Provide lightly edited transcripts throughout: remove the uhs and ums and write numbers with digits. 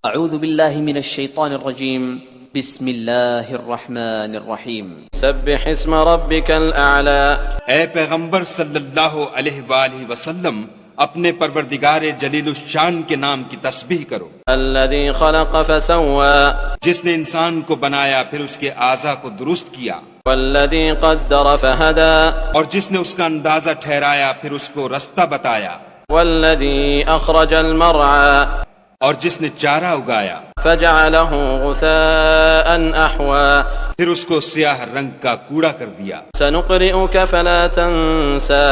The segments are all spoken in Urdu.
اعوذ باللہ من الشیطان الرجیم بسم اللہ الرحمن الرحیم سبح اسم ربک الاعلی۔ اے پیغمبر صلی اللہ علیہ وآلہ وسلم، اپنے پروردگار جلیل الشان کے نام کی تسبیح کرو۔ الذی خلق فسوى، جس نے انسان کو بنایا پھر اس کے اعضاء کو درست کیا، والذی قدر فہدى، اور جس نے اس کا اندازہ ٹھہرایا پھر اس کو رستہ بتایا، والذی اخرج المرعى، اور جس نے چارہ اگایا فجعلہ غثاء احوى، پھر اس کو سیاہ رنگ کا کوڑا کر دیا۔ سنقرئک فلا تنسى،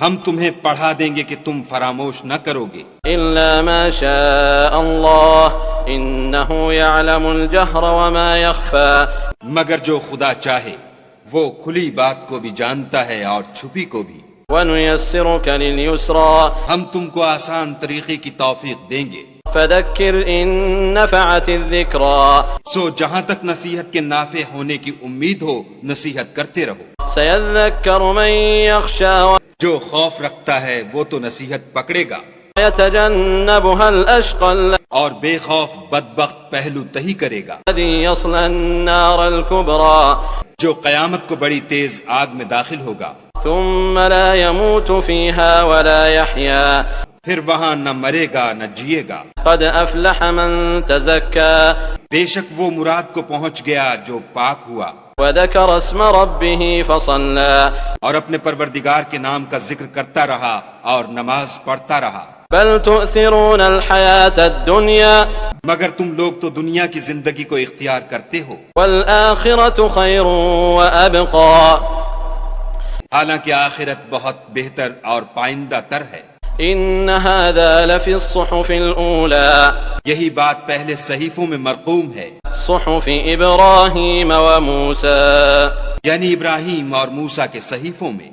ہم تمہیں پڑھا دیں گے کہ تم فراموش نہ کرو گے، الا ما شاء اللہ انہ یعلم الجہر وما یخفى، مگر جو خدا چاہے وہ کھلی بات کو بھی جانتا ہے اور چھپی کو بھی۔ ونیسرک للیسرى، ہم تم کو آسان طریقے کی توفیق دیں گے، فذکر ان نفعت الذکریٰ، سو جہاں تک نصیحت کے نافع ہونے کی امید ہو نصیحت کرتے رہو۔ سیذکر من یخشی جو خوف رکھتا ہے وہ تو نصیحت پکڑے گا، ویتجنبها الاشقى اور بے خوف بدبخت پہلو تہی کرے گا، الذی یصلی النار الکبریٰ، جو قیامت کو بڑی تیز آگ میں داخل ہوگا، ثم لا يموت فيها ولا يحيا، پھر وہاں نہ مرے گا نہ جیے گا۔ قد افلح من تزکا، بے شک وہ مراد کو پہنچ گیا جو پاک ہوا وذکر اسم ربه فصلى، اور اپنے پروردگار کے نام کا ذکر کرتا رہا اور نماز پڑھتا رہا۔ بل تؤثرون الحیاة الدنیا مگر تم لوگ تو دنیا کی زندگی کو اختیار کرتے ہو، والآخرة خیر وابقى، حالانکہ آخرت بہت بہتر اور پائندہ تر ہے۔ ان هذا لفی الصحف الاولى، یہی بات پہلے صحیفوں میں مرقوم ہے، صحف ابراہیم وموسیٰ، یعنی ابراہیم اور موسیٰ کے صحیفوں میں۔